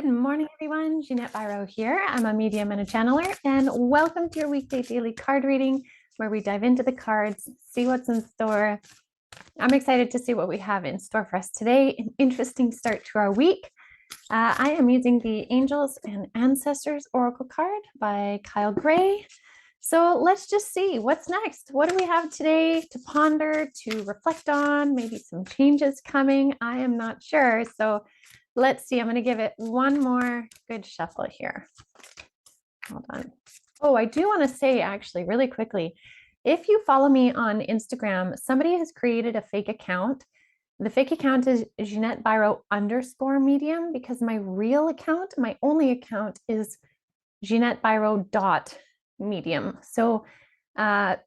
Good morning, everyone. Jeanette Biro here. I'm a medium and a channeler, and welcome to your weekday daily card reading where we dive into the cards, see what's in store. I'm excited to see what we have in store for us today. An interesting start to our week. I am using the Angels and Ancestors Oracle card by Kyle Gray. So let's just see what's next. What do we have today to ponder, to reflect on? Maybe some changes coming. I am not sure. So let's see. I'm going to give it one more good shuffle here. Hold on. Oh, I do want to say actually really quickly, if you follow me on Instagram, somebody has created a fake account. The fake account is Jeanette Biro _ medium because my real account, my only account is Jeanette Biro .medium. So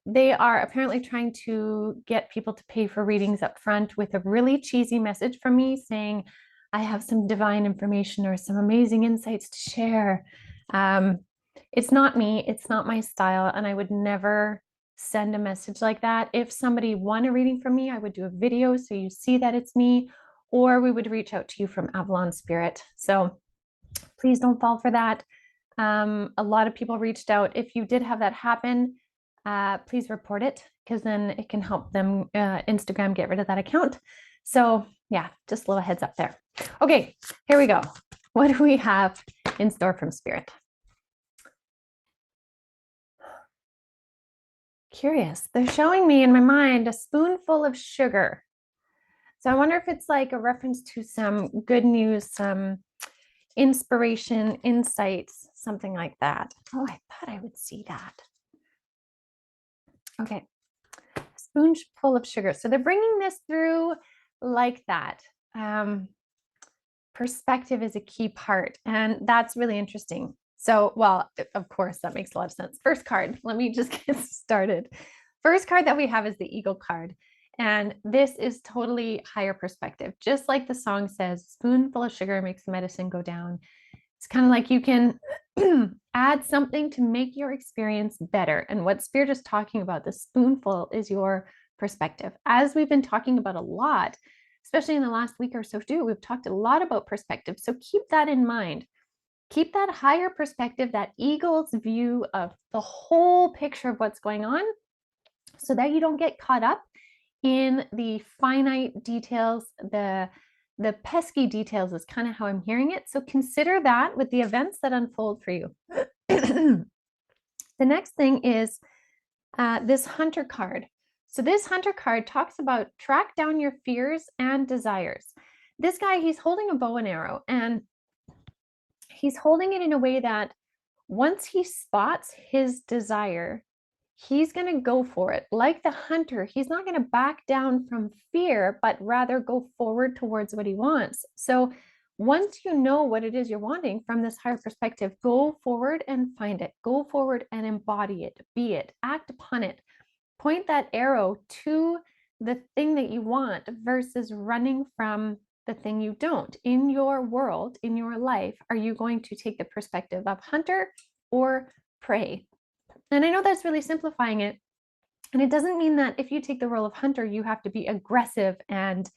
they are apparently trying to get people to pay for readings up front with a really cheesy message from me saying, I have some divine information or some amazing insights to share. It's not me, it's not my style, and I would never send a message like that. If somebody won a reading from me, I would do a video so you see that it's me, or we would reach out to you from Avalon Spirit. So please don't fall for that. A lot of people reached out. If you did have that happen, please report it because then it can help them, Instagram, get rid of that account. So yeah, just a little heads up there. Okay, here we go. What do we have in store from Spirit? Curious. They're showing me in my mind a spoonful of sugar. So I wonder if it's like a reference to some good news, some inspiration, insights, something like that. Oh, I thought I would see that. Okay, a spoonful of sugar. So they're bringing this through like that. Perspective is a key part, and that's really interesting. So, well, of course, that makes a lot of sense. First card, let me just get started. First card that we have is the Eagle card. And this is totally higher perspective. Just like the song says, spoonful of sugar makes the medicine go down. It's kind of like you can add something to make your experience better. And what Spirit is talking about, the spoonful, is your perspective. As we've been talking about a lot, especially in the last week or so too, we've talked a lot about perspective. So keep that in mind. Keep that higher perspective, that eagle's view of the whole picture of what's going on, so that you don't get caught up in the finite details, the pesky details is kind of how I'm hearing it. So consider that with the events that unfold for you. The next thing is this Hunter card. So this Hunter card talks about track down your fears and desires. This guy, he's holding a bow and arrow, and he's holding it in a way that once he spots his desire, he's going to go for it. Like the hunter, he's not going to back down from fear, but rather go forward towards what he wants. So once you know what it is you're wanting from this higher perspective, go forward and find it. Go forward and embody it, be it, act upon it. Point that arrow to the thing that you want versus running from the thing you don't. In your world, in your life, are you going to take the perspective of hunter or prey? And I know that's really simplifying it. And it doesn't mean that if you take the role of hunter, you have to be aggressive and,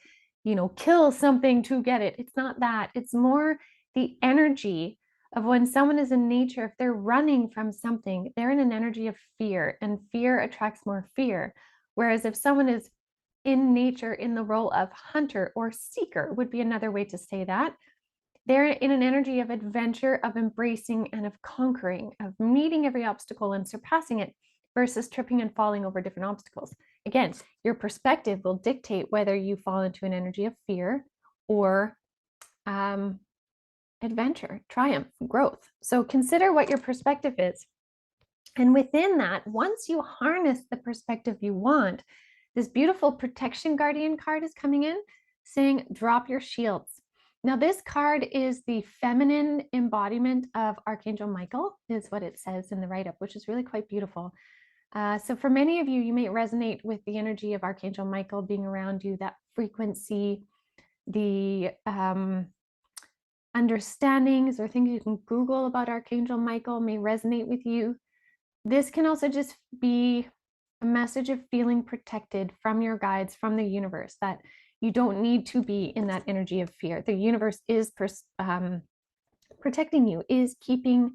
kill something to get it. It's not that. It's more the energy of when someone is in nature, if they're running from something, they're in an energy of fear, and fear attracts more fear. Whereas if someone is in nature in the role of hunter or seeker, would be another way to say that, they're in an energy of adventure, of embracing and of conquering, of meeting every obstacle and surpassing it versus tripping and falling over different obstacles. Again, your perspective will dictate whether you fall into an energy of fear or adventure, triumph, growth. So consider what your perspective is. And within that, once you harness the perspective you want, this beautiful protection guardian card is coming in saying, drop your shields. Now, this card is the feminine embodiment of Archangel Michael, is what it says in the write-up, which is really quite beautiful. So for many of you, you may resonate with the energy of Archangel Michael being around you, that frequency, the understandings or things you can Google about Archangel Michael may resonate with you. This can also just be a message of feeling protected from your guides, from the universe, that you don't need to be in that energy of fear. The universe is protecting you, is keeping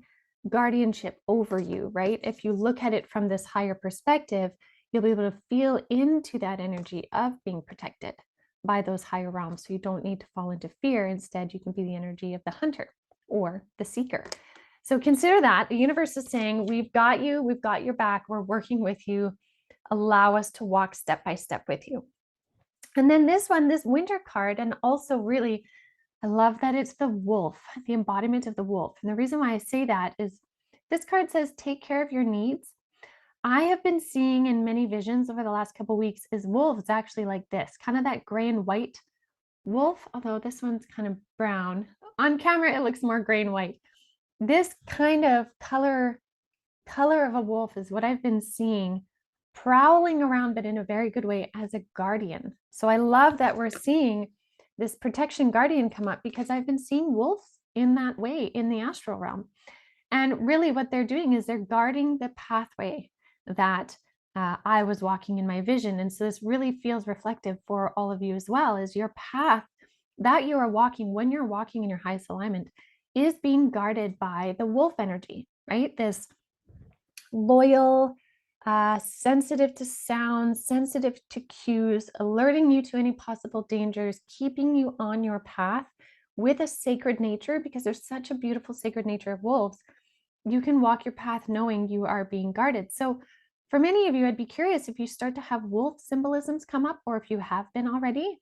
guardianship over you, right? If you look at it from this higher perspective, you'll be able to feel into that energy of being protected by those higher realms. So you don't need to fall into fear. Instead, you can be the energy of the hunter or the seeker. So consider that the universe is saying, we've got you, we've got your back, we're working with you. Allow us to walk step by step with you. And then this one, this winter card, and also really, I love that it's the wolf, the embodiment of the wolf. And the reason why I say that is this card says, take care of your needs. I have been seeing in many visions over the last couple of weeks is wolves actually like this, kind of that gray and white wolf, although this one's kind of brown. On camera, it looks more gray and white. This kind of color of a wolf is what I've been seeing prowling around, but in a very good way, as a guardian. So I love that we're seeing this protection guardian come up, because I've been seeing wolves in that way in the astral realm. And really what they're doing is they're guarding the pathway that I was walking in my vision. And so this really feels reflective for all of you as well, as your path that you are walking when you're walking in your highest alignment is being guarded by the wolf energy, right? This loyal, sensitive to sounds, sensitive to cues, alerting you to any possible dangers, keeping you on your path with a sacred nature, because there's such a beautiful sacred nature of wolves. You can walk your path knowing you are being guarded. So for many of you, I'd be curious if you start to have wolf symbolisms come up, or if you have been already.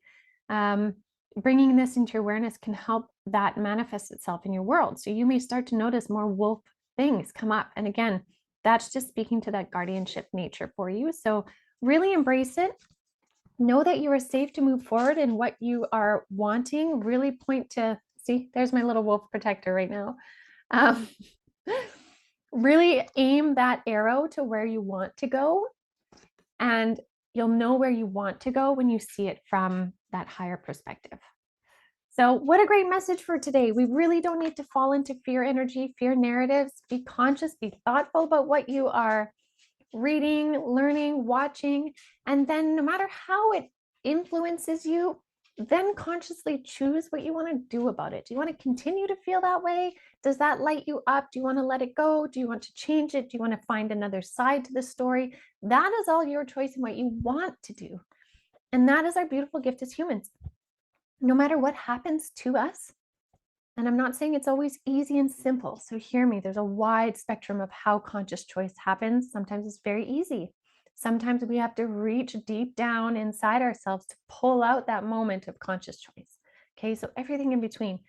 Bringing this into your awareness can help that manifest itself in your world. So you may start to notice more wolf things come up. And again, that's just speaking to that guardianship nature for you. So really embrace it. Know that you are safe to move forward in what you are wanting. Really point to, see, there's my little wolf protector right now. Really aim that arrow to where you want to go, and you'll know where you want to go when you see it from that higher perspective. So what a great message for today. We really don't need to fall into fear energy, fear narratives. Be conscious, be thoughtful about what you are reading, learning, watching, and then no matter how it influences you, then consciously choose what you want to do about it. Do you want to continue to feel that way? Does that light you up? Do you want to let it go? Do you want to change it? Do you want to find another side to the story? That is all your choice and what you want to do. And that is our beautiful gift as humans. No matter what happens to us, and I'm not saying it's always easy and simple. So hear me, there's a wide spectrum of how conscious choice happens. Sometimes it's very easy. Sometimes we have to reach deep down inside ourselves to pull out that moment of conscious choice. Okay, so everything in between.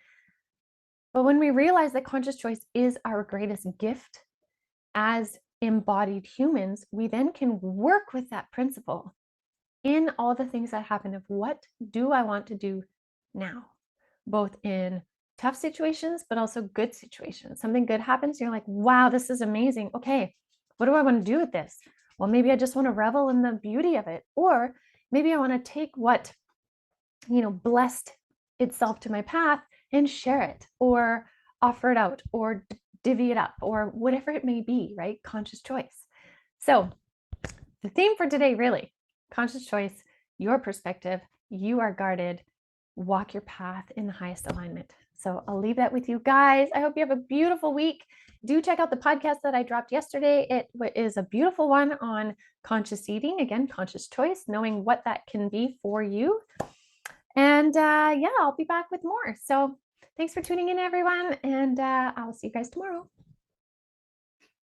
But when we realize that conscious choice is our greatest gift as embodied humans, we then can work with that principle in all the things that happen of what do I want to do now, both in tough situations, but also good situations. Something good happens, you're like, wow, this is amazing. Okay, what do I want to do with this? Well, maybe I just want to revel in the beauty of it. Or maybe I want to take what, blessed itself to my path and share it, or offer it out, or divvy it up, or whatever it may be, right? Conscious choice. So the theme for today, really, conscious choice, your perspective, you are guarded, walk your path in the highest alignment. So I'll leave that with you guys. I hope you have a beautiful week. Do check out the podcast that I dropped yesterday. It is a beautiful one on conscious eating. Again, conscious choice, knowing what that can be for you. And I'll be back with more. So thanks for tuning in, everyone. And I'll see you guys tomorrow.